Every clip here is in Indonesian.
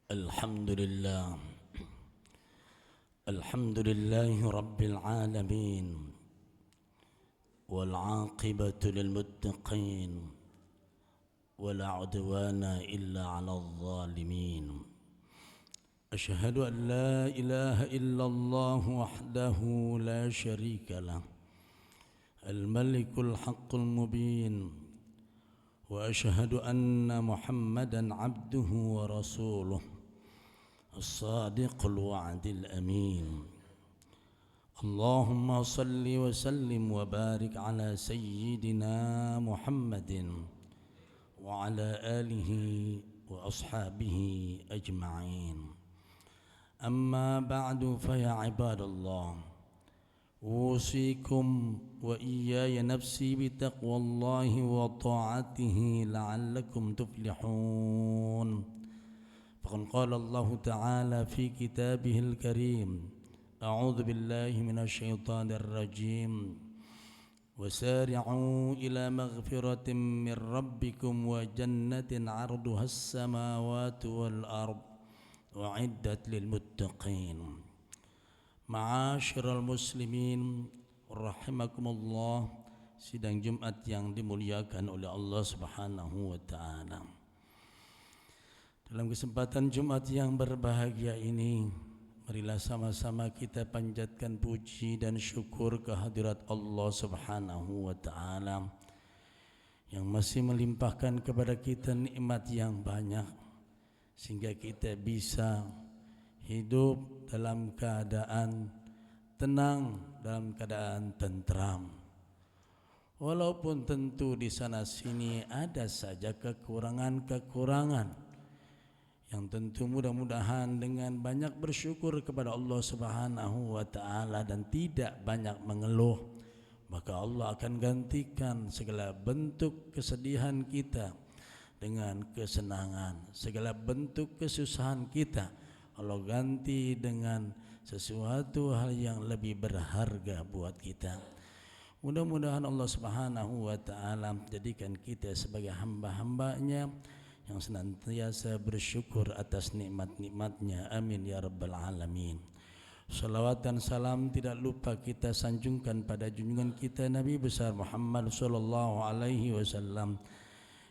الحمد لله الحمد لله رب العالمين والعاقبة للمتقين ولا عدوان إلا على الظالمين أشهد أن لا إله إلا الله وحده لا شريك له الملك الحق المبين وأشهد أن محمدًا عبده ورسوله الصادق الوعد الأمين اللهم صل وسلم وبارك على سيدنا محمد وعلى آله وأصحابه أجمعين أما بعد فيا عباد الله أوصيكم وإياي نفسي بتقوى الله وطاعته لعلكم تفلحون فقد قال الله تعالى في كتابه الكريم أعوذ بالله من الشيطان الرجيم وسارعوا إلى مغفرة من ربكم وجنة عرضها السماوات والأرض أعدت للمتقين Ma'asyiral muslimin rahimakumullah, sidang Jumat yang dimuliakan oleh Allah Subhanahu wa taala. Dalam kesempatan Jumat yang berbahagia ini, marilah sama-sama kita panjatkan puji dan syukur kehadirat Allah Subhanahu wa taala yang masih melimpahkan kepada kita nikmat yang banyak sehingga kita bisa hidup dalam keadaan tenang, dalam keadaan tentram. Walaupun tentu di sana sini ada saja kekurangan-kekurangan yang tentu mudah-mudahan dengan banyak bersyukur kepada Allah Subhanahu wa taala dan tidak banyak mengeluh, maka Allah akan gantikan segala bentuk kesedihan kita dengan kesenangan, segala bentuk kesusahan kita Allah ganti dengan sesuatu hal yang lebih berharga buat kita. Mudah-mudahan Allah Subhanahu wa taala jadikan kita sebagai hamba-hambanya yang senantiasa bersyukur atas nikmat-nikmatnya. Amin ya rabbal alamin. Salawat dan salam tidak lupa kita sanjungkan pada junjungan kita Nabi besar Muhammad sallallahu alaihi wasallam,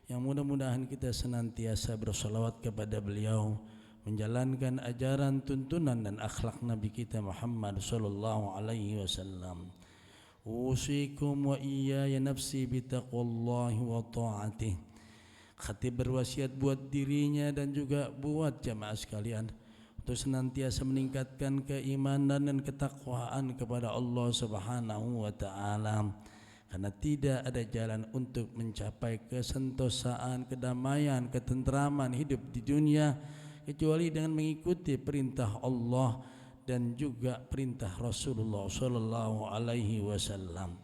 yang mudah-mudahan kita senantiasa bersalawat kepada beliau, menjalankan ajaran, tuntunan dan akhlak Nabi kita Muhammad sallallahu alaihi wasallam. Usikum wa iyaya nafsi bitaqwallahi wa ta'atih. Khatib berwasiat buat dirinya dan juga buat jamaah sekalian untuk senantiasa meningkatkan keimanan dan ketakwaan kepada Allah Subhanahu wa taala, karena tidak ada jalan untuk mencapai kesentosaan, kedamaian, ketentraman hidup di dunia kecuali dengan mengikuti perintah Allah dan juga perintah Rasulullah sallallahu alaihi wasallam.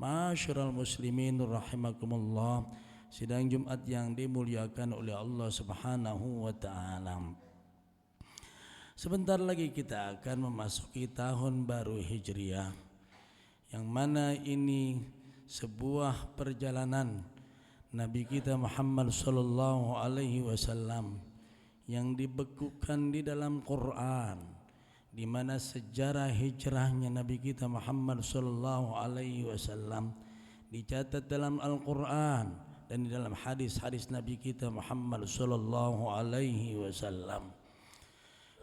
Ma'asyiral muslimin rahimakumullah, sidang Jumat yang dimuliakan oleh Allah Subhanahu wa taala. Sebentar lagi kita akan memasuki tahun baru Hijriah, yang mana ini sebuah perjalanan Nabi kita Muhammad sallallahu alaihi wasallam yang dibekukan di dalam Quran, di mana sejarah hijrahnya Nabi kita Muhammad sallallahu alaihi wasallam dicatat dalam Al-Quran dan di dalam hadis-hadis Nabi kita Muhammad sallallahu alaihi wasallam.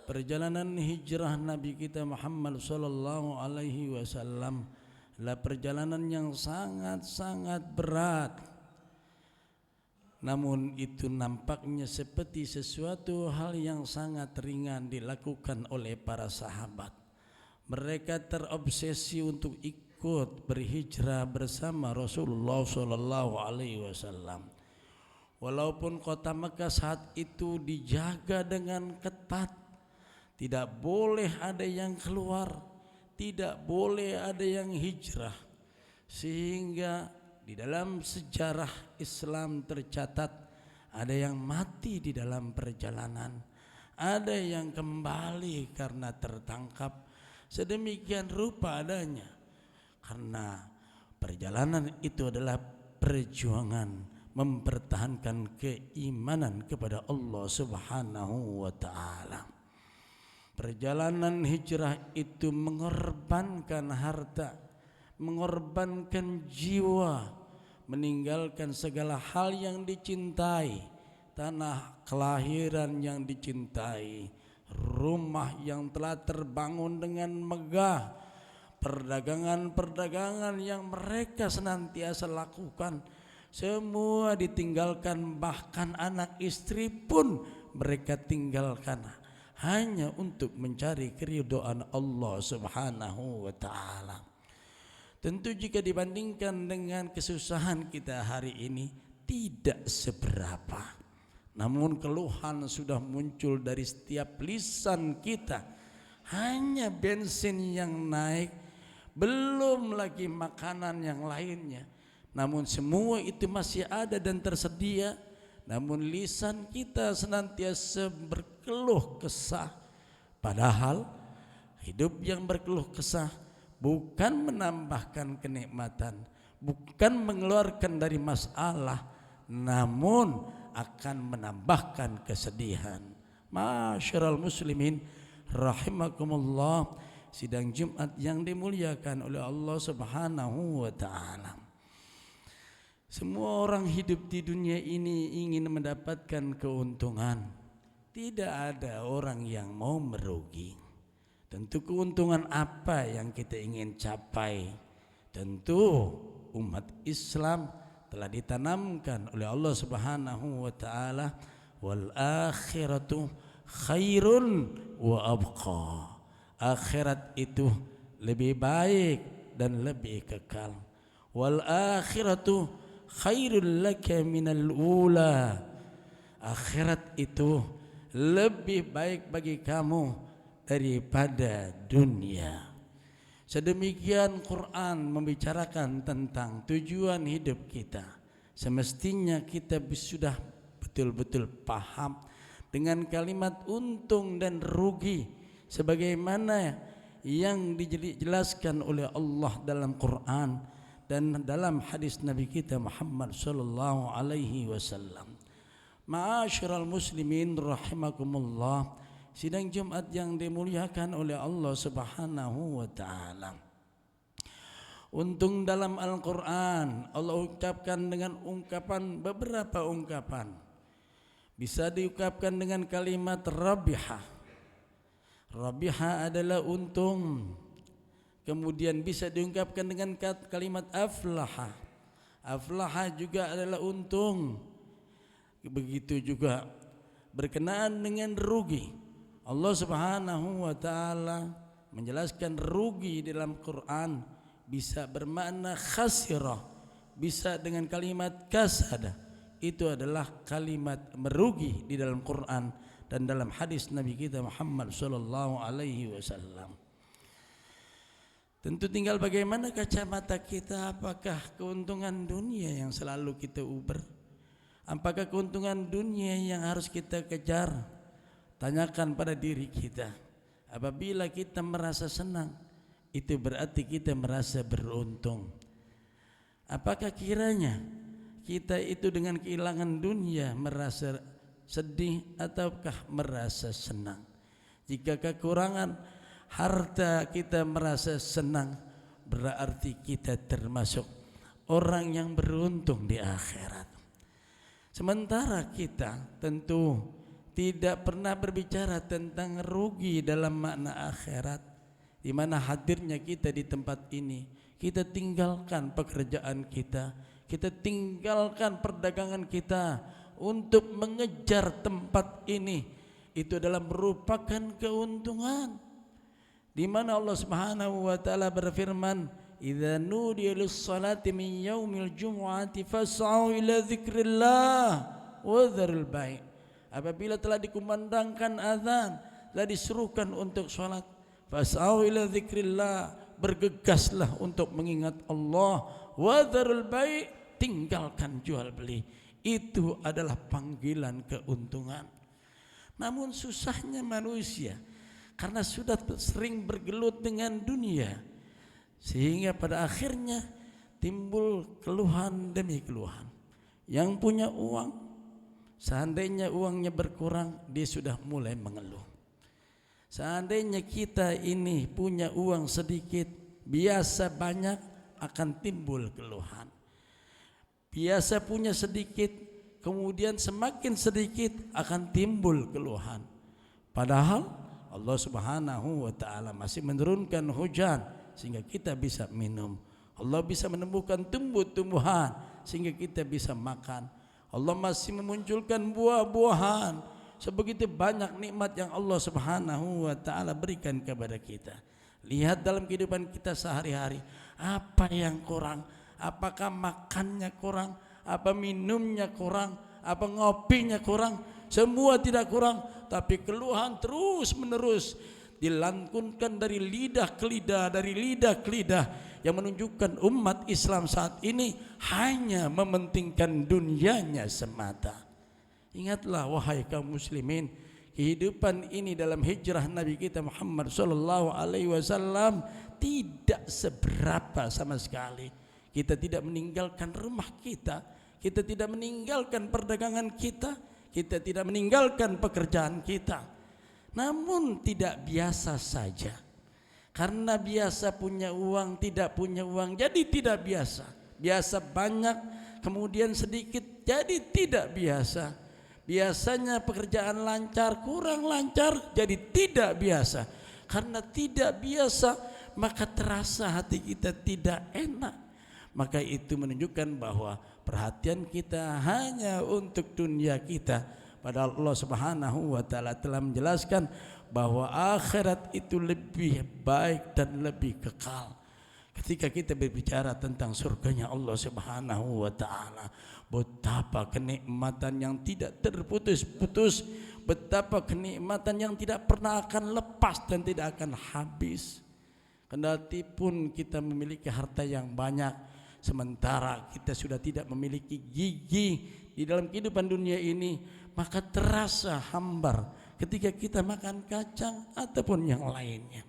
Perjalanan hijrah Nabi kita Muhammad sallallahu alaihi wasallam adalah perjalanan yang sangat-sangat berat. Namun itu nampaknya seperti sesuatu hal yang sangat ringan dilakukan oleh para sahabat. Mereka terobsesi untuk ikut berhijrah bersama Rasulullah sallallahu alaihi wasallam. Walaupun kota Mekah saat itu dijaga dengan ketat, tidak boleh ada yang keluar, tidak boleh ada yang hijrah, sehingga di dalam sejarah Islam tercatat ada yang mati di dalam perjalanan, ada yang kembali karena tertangkap. Sedemikian rupa adanya, karena perjalanan itu adalah perjuangan, mempertahankan keimanan kepada Allah Subhanahu wa ta'ala. Perjalanan hijrah itu mengorbankan harta, mengorbankan jiwa, meninggalkan segala hal yang dicintai, tanah kelahiran yang dicintai, rumah yang telah terbangun dengan megah, perdagangan-perdagangan yang mereka senantiasa lakukan, semua ditinggalkan, bahkan anak istri pun mereka tinggalkan hanya untuk mencari keridhaan Allah Subhanahu wa ta'ala. Tentu jika dibandingkan dengan kesusahan kita hari ini tidak seberapa, namun keluhan sudah muncul dari setiap lisan kita. Hanya bensin yang naik, belum lagi makanan yang lainnya. Namun semua itu masih ada dan tersedia, namun lisan kita senantiasa berkeluh kesah. Padahal hidup yang berkeluh kesah bukan menambahkan kenikmatan, bukan mengeluarkan dari masalah, namun akan menambahkan kesedihan. Masyarul muslimin rahimakumullah, sidang Jumat yang dimuliakan oleh Allah Subhanahu wa ta'ala. Semua orang hidup di dunia ini ingin mendapatkan keuntungan. Tidak ada orang yang mau merugi. Tentu keuntungan apa yang kita ingin capai? Tentu umat Islam telah ditanamkan oleh Allah Subhanahu wa ta'ala, wal akhiratu khairun wa abqa. Akhirat itu lebih baik dan lebih kekal. Wal akhiratu khairul laka minal ula. Akhirat itu lebih baik bagi kamu daripada dunia. Sedemikian Quran membicarakan tentang tujuan hidup kita. Semestinya kita sudah betul-betul paham dengan kalimat untung dan rugi sebagaimana yang dijelaskan oleh Allah dalam Quran dan dalam hadis Nabi kita Muhammad sallallahu alaihi wasallam. Ma'asyiral muslimin rahimakumullah, sidang Jumat yang dimuliakan oleh Allah Subhanahu wa ta'ala. Untung dalam Al-Quran Allah ucapkan dengan beberapa ungkapan. Bisa diungkapkan dengan kalimat rabihah. Rabihah adalah untung. Kemudian bisa diungkapkan dengan kalimat aflaha. Aflaha juga adalah untung. Begitu juga berkenaan dengan rugi. Allah Subhanahu wa ta'ala menjelaskan rugi dalam Quran bisa bermakna khasirah, bisa dengan kalimat kasada. Itu adalah kalimat merugi di dalam Quran dan dalam hadis Nabi kita Muhammad sallallahu alaihi wasallam. Tentu tinggal bagaimana kacamata kita, apakah keuntungan dunia yang selalu kita uber? Apakah keuntungan dunia yang harus kita kejar? Tanyakan pada diri kita. Apabila kita merasa senang, itu berarti kita merasa beruntung. Apakah kiranya kita itu dengan kehilangan dunia merasa sedih ataukah merasa senang? Jika kekurangan harta kita merasa senang, berarti kita termasuk orang yang beruntung di akhirat. Sementara kita tentu tidak pernah berbicara tentang rugi dalam makna akhirat, di mana hadirnya kita di tempat ini, kita tinggalkan pekerjaan kita, kita tinggalkan perdagangan kita untuk mengejar tempat ini. Itu adalah merupakan keuntungan, di mana Allah Subhanahu wa ta'ala berfirman, idza nudiya lis-salati min yaumil jumu'ati fas'au ila dzikrillah wa dzarul bai'. Apabila telah dikumandangkan azan, telah disuruhkan untuk salat, fas'au ila dzikrillah, bergegaslah untuk mengingat Allah, wa dzarul bai', tinggalkan jual beli. Itu adalah panggilan keuntungan. Namun susahnya manusia karena sudah sering bergelut dengan dunia, sehingga pada akhirnya timbul keluhan demi keluhan. Yang punya uang, seandainya uangnya berkurang, dia sudah mulai mengeluh. Seandainya kita ini punya uang sedikit, biasa banyak, akan timbul keluhan. Biasa punya sedikit, kemudian semakin sedikit akan timbul keluhan. Padahal Allah Subhanahu wa ta'ala masih menurunkan hujan sehingga kita bisa minum. Allah bisa menemukan tumbuh-tumbuhan sehingga kita bisa makan. Allah masih memunculkan buah-buahan. Sebegitu banyak nikmat yang Allah Subhanahu wa ta'ala berikan kepada kita. Lihat dalam kehidupan kita sehari-hari, apa yang kurang? Apakah makannya kurang? Apa minumnya kurang? Apa ngopinya kurang? Semua tidak kurang, tapi keluhan terus menerus dilantunkan dari lidah ke lidah, dari lidah ke lidah, yang menunjukkan umat Islam saat ini hanya mementingkan dunianya semata. Ingatlah wahai kaum muslimin, kehidupan ini dalam hijrah Nabi kita Muhammad sallallahu alaihi wasallam tidak seberapa sama sekali. Kita tidak meninggalkan rumah kita, kita tidak meninggalkan perdagangan kita, kita tidak meninggalkan pekerjaan kita. Namun tidak biasa saja. Karena biasa punya uang, tidak punya uang jadi tidak biasa. Biasa banyak, kemudian sedikit jadi tidak biasa. Biasanya pekerjaan lancar, kurang lancar jadi tidak biasa. Karena tidak biasa, maka terasa hati kita tidak enak. Maka itu menunjukkan bahwa perhatian kita hanya untuk dunia kita. Padahal Allah Subhanahu wa ta'ala telah menjelaskan bahwa akhirat itu lebih baik dan lebih kekal. Ketika kita berbicara tentang surganya Allah Subhanahu wa ta'ala, betapa kenikmatan yang tidak terputus-putus, betapa kenikmatan yang tidak pernah akan lepas dan tidak akan habis. Kendati pun kita memiliki harta yang banyak, sementara kita sudah tidak memiliki gigi di dalam kehidupan dunia ini, maka terasa hambar ketika kita makan kacang ataupun yang lainnya.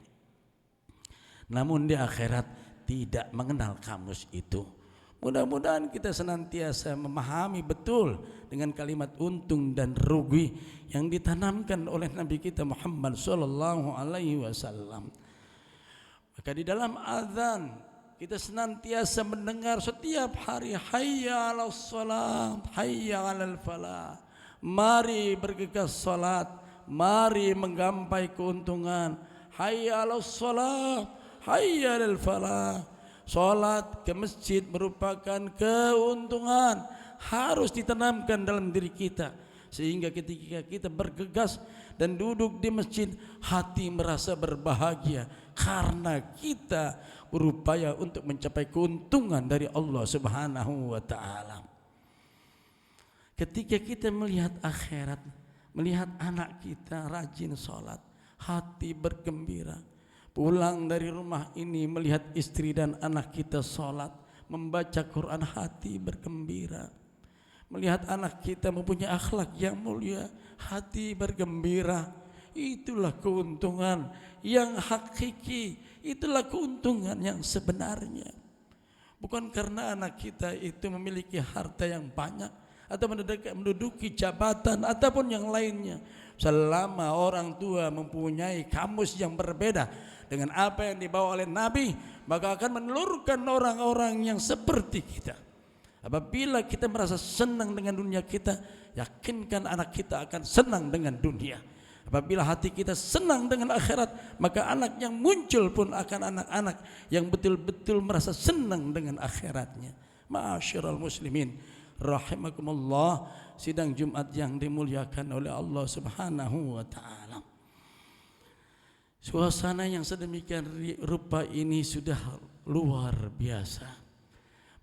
Namun di akhirat tidak mengenal kamus itu. Mudah-mudahan kita senantiasa memahami betul dengan kalimat untung dan rugi yang ditanamkan oleh Nabi kita Muhammad sallallahu alaihi wasallam. Maka di dalam azan kita senantiasa mendengar setiap hari, hayya 'alas shalah, hayya 'alal falah. Mari bergegas salat, mari menggapai keuntungan. Hayya 'alas shalah, hayya 'alal falah. Salat ke masjid merupakan keuntungan, harus ditanamkan dalam diri kita, sehingga ketika kita bergegas dan duduk di masjid, hati merasa berbahagia karena kita berupaya untuk mencapai keuntungan dari Allah Subhanahu wa ta'ala. Ketika kita melihat akhirat, melihat anak kita rajin sholat, hati bergembira. Pulang dari rumah ini melihat istri dan anak kita sholat, membaca Quran, hati bergembira. Melihat anak kita mempunyai akhlak yang mulia, hati bergembira. Itulah keuntungan yang hakiki, itulah keuntungan yang sebenarnya. Bukan karena anak kita itu memiliki harta yang banyak atau menduduki jabatan ataupun yang lainnya. Selama orang tua mempunyai kamus yang berbeda dengan apa yang dibawa oleh Nabi, maka akan menelurkan orang-orang yang seperti kita. Apabila kita merasa senang dengan dunia kita, yakinkan anak kita akan senang dengan dunia. Apabila hati kita senang dengan akhirat, maka anak yang muncul pun akan anak-anak yang betul-betul merasa senang dengan akhiratnya. Ma'asyiral muslimin rahimakumullah, sidang Jumat yang dimuliakan oleh Allah Subhanahu wa ta'ala. Suasana yang sedemikian rupa ini sudah luar biasa.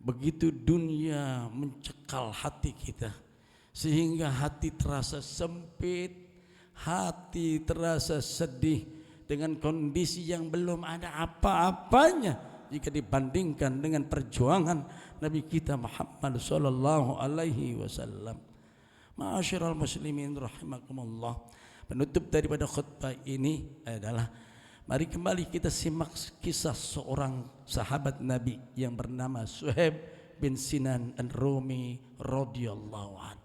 Begitu dunia mencekal hati kita, sehingga hati terasa sempit, hati terasa sedih dengan kondisi yang belum ada apa-apanya jika dibandingkan dengan perjuangan Nabi kita Muhammad sallallahu alaihi wasallam. Ma'asyiral muslimin rahimakumullah. Penutup daripada khutbah ini adalah, mari kembali kita simak kisah seorang sahabat Nabi yang bernama Suhaib bin Sinan Ar-Rumi radhiyallahu an.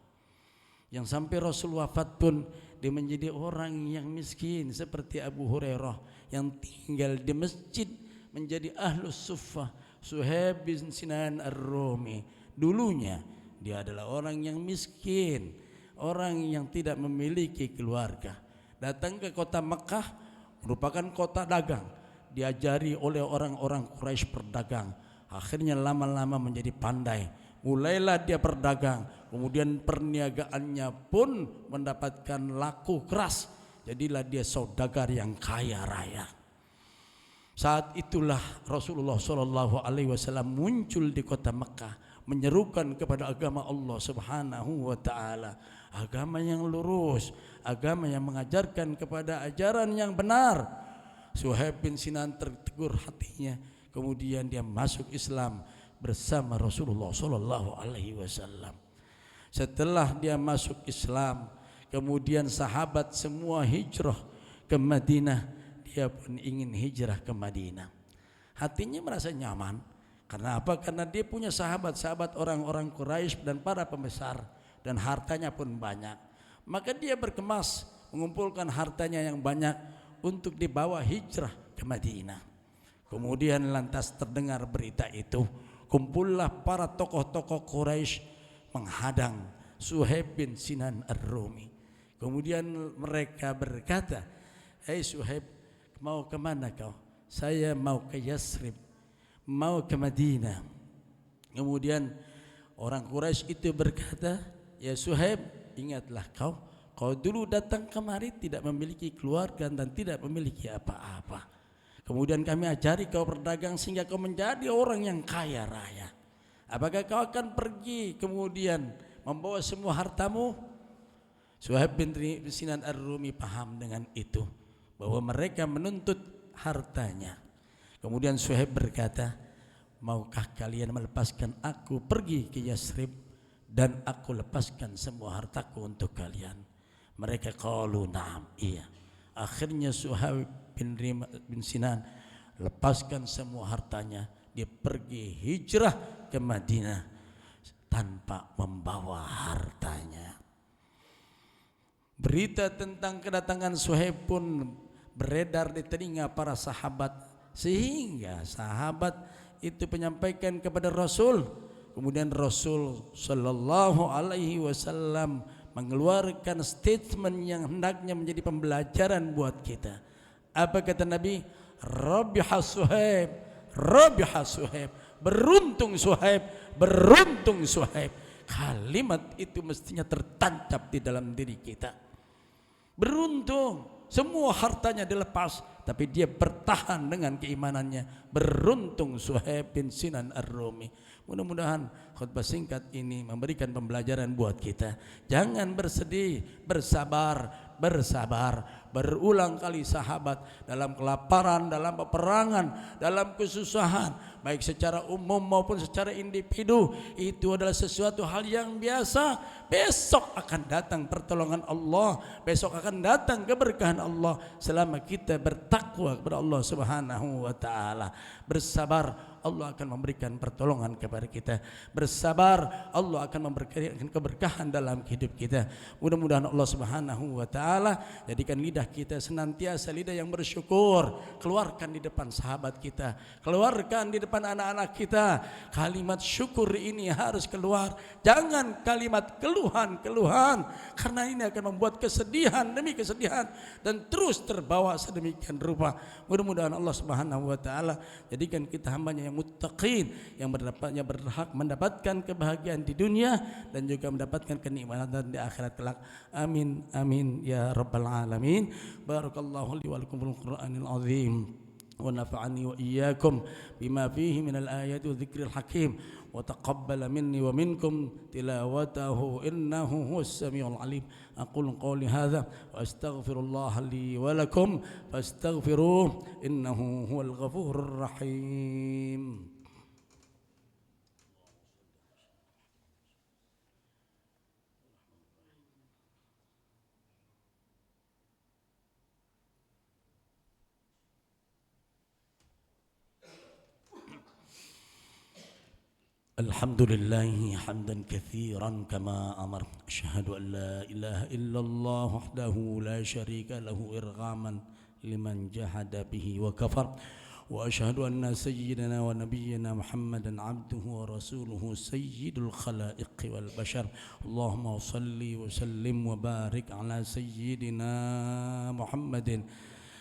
Yang sampai Rasul wafat pun dia menjadi orang yang miskin seperti Abu Hurairah yang tinggal di masjid menjadi ahlus suffah. Suhaib bin Sinan Ar-Rumi dulunya dia adalah orang yang miskin, orang yang tidak memiliki keluarga. Datang ke kota Mekah merupakan kota dagang, diajari oleh orang-orang Quraisy berdagang. Akhirnya lama-lama menjadi pandai. Mulailah dia berdagang, kemudian perniagaannya pun mendapatkan laku keras. Jadilah dia saudagar yang kaya raya. Saat itulah Rasulullah SAW muncul di kota Mekah, menyerukan kepada agama Allah Subhanahu wa taala, agama yang lurus, agama yang mengajarkan kepada ajaran yang benar. Suhaib bin Sinan tertegur hatinya, kemudian dia masuk Islam bersama Rasulullah SAW. Setelah dia masuk Islam, kemudian sahabat semua hijrah ke Madinah. Dia pun ingin hijrah ke Madinah. Hatinya merasa nyaman. Karena apa? Karena dia punya sahabat-sahabat orang-orang Quraisy dan para pembesar, dan hartanya pun banyak. Maka dia berkemas mengumpulkan hartanya yang banyak untuk dibawa hijrah ke Madinah. Kemudian lantas terdengar berita itu, kumpullah para tokoh-tokoh Quraisy menghadang Suhaib bin Sinan Ar-Rumi. Kemudian mereka berkata, "Hei Suhaib, mau kemana kau?" "Saya mau ke Yasrib, mau ke Madinah." Kemudian orang Quraisy itu berkata, "Ya Suhaib, ingatlah kau dulu datang kemari tidak memiliki keluarga dan tidak memiliki apa-apa. Kemudian kami ajari kau berdagang sehingga kau menjadi orang yang kaya raya. Apakah kau akan pergi kemudian membawa semua hartamu?" Suhaib bin Sinan Ar-Rumi paham dengan itu, bahwa mereka menuntut hartanya. Kemudian Suhaib berkata, "Maukah kalian melepaskan aku pergi ke Yasrib dan aku lepaskan semua hartaku untuk kalian?" Mereka qalu na'am, iya. Akhirnya Suhaib bin Sinan lepaskan semua hartanya, dia pergi hijrah ke Madinah tanpa membawa hartanya. Berita tentang kedatangan Suhaib pun beredar di telinga para sahabat, sehingga sahabat itu menyampaikan kepada Rasul. Kemudian Rasul sallallahu alaihi wasallam mengeluarkan statement yang hendaknya menjadi pembelajaran buat kita. Apa kata Nabi? Rabiha Suhaib, rabiha Suhaib, beruntung Suhaib, beruntung Suhaib. Kalimat itu mestinya tertancap di dalam diri kita. Beruntung, semua hartanya dilepas, tapi dia bertahan dengan keimanannya. Beruntung Suhaib bin Sinan Ar-Rumi. Mudah-mudahan khutbah singkat ini memberikan pembelajaran buat kita. Jangan bersedih, bersabar. Berulang kali sahabat dalam kelaparan, dalam peperangan, dalam kesusahan, baik secara umum maupun secara individu, itu adalah sesuatu hal yang biasa. Besok akan datang pertolongan Allah, besok akan datang keberkahan Allah selama kita bertakwa kepada Allah Subhanahu wa taala. Bersabar, Allah akan memberikan pertolongan kepada kita. Bersabar, Allah akan memberikan keberkahan dalam hidup kita. Mudah-mudahan Allah Subhanahu wa taala jadikan lidah kita senantiasa lidah yang bersyukur. Keluarkan di depan sahabat kita, keluarkan di depan anak-anak kita. Kalimat syukur ini harus keluar. Jangan kalimat keluhan, karena ini akan membuat kesedihan demi kesedihan dan terus terbawa sedemikian rupa. Mudah-mudahan Allah Subhanahu wa taala jadikan kita hambanya yang muttaqin, yang berhak mendapatkan kebahagiaan di dunia dan juga mendapatkan kenikmatan di akhirat kelak. Amin amin ya rabbal alamin. Barakallahu li wa lakum fil Qur'anil azim wa nafa'ani wa iyyakum bima fihi minal ayati wa dzikril hakim wa taqabbala minni wa minkum tilawatahu innahu huwas samiul alim. Aqulu qawli hadza wa astaghfirullah li wa lakum fastaghfiruhu innahu huwal ghafurur rahim. الحمد لله حمدا كثيرا كما أمر. أشهد أن لا إله إلا الله وحده لا شريك له إرغاما لمن جحد به وكفر، وأشهد أن سيدنا ونبينا محمدا عبده ورسوله سيد الخلائق والبشر. اللهم صل وسلم وبارك على سيدنا محمد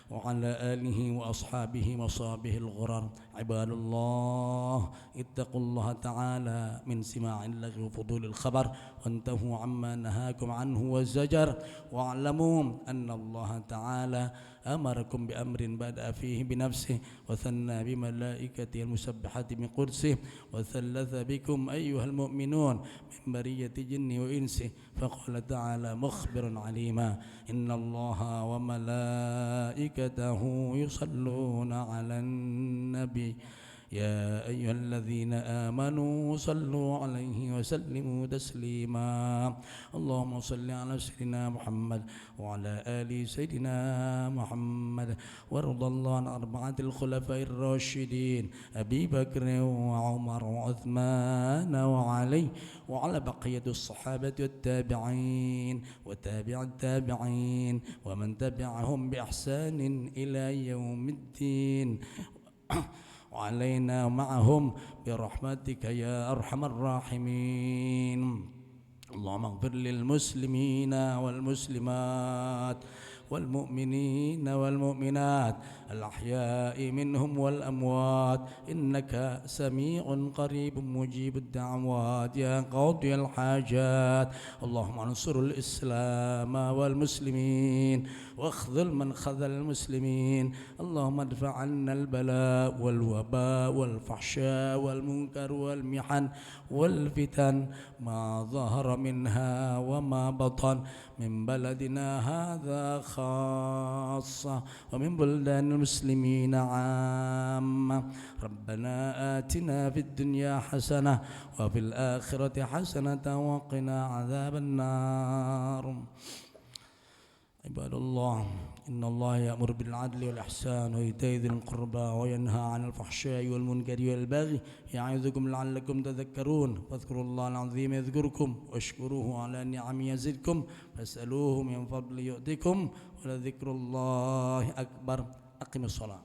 وعلى آله وأصحابه وصحبه الغرر. عباد الله، اتقوا الله تعالى من سماع اللغو وفضول الخبر، وانتهوا عما نهاكم عنه والزجر، واعلموا أن الله تعالى أمركم بأمر بدأ فيه بنفسه وثنى بملائكته المسبحة من قدسه، وثلث بكم أيها المؤمنون من برية جن وإنس، فقال تعالى مخبرا عليما: إن الله وملائكته يصلون على النبي يا أيها الذين آمنوا صلوا عليه وسلموا تسليما. اللهم صل على سيدنا محمد وعلى آل سيدنا محمد، وارض الله عن أربعة الخلفاء الراشدين أبي بكر وعمر وعثمان وعلي، وعلى بقية الصحابة والتابعين وتابع التابعين ومن تبعهم بإحسان إلى يوم الدين، وعلينا معهم برحمتك يا أرحم الراحمين. اللهم اغفر للمسلمين والمسلمات والمؤمنين والمؤمنات الأحياء منهم والأموات، إنك سميع قريب مجيب الدعوات يا قاضي الحاجات. اللهم انصر الإسلام والمسلمين واخذل من خذل المسلمين. اللهم ادفع عنا البلاء والوباء والفحشاء والمنكر والمحن والفتن ما ظهر منها وما بطن من بلدنا هذا خاصة ومن بلدان المسلمين عامة. ربنا آتنا في الدنيا حسنة وفي الآخرة حسنة وقنا عذاب النار. عباد الله، إن الله يأمر بالعدل والإحسان وإيتاء ذي القربى وينهى عن الفحشاء والمنكر والبغي يعظكم لعلكم تذكرون. فاذكروا الله العظيم يذكركم واشكروه على نعم يزدكم فاسألوه من فضل يؤتكم ولذكر الله أكبر. أقم الصلاة.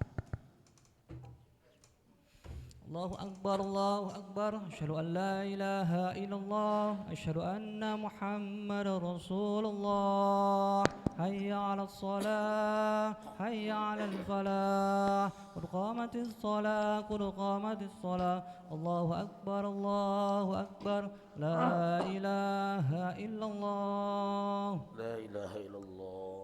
الله أكبر الله أكبر، أشهد أن لا إله إلا الله، أشهد أن محمد رسول الله. حي على الصلاة حي على الفلاح، قد قامت الصلاة قد قامت الصلاة. الله أكبر الله أكبر، لا إله إلا الله لا إله إلا الله.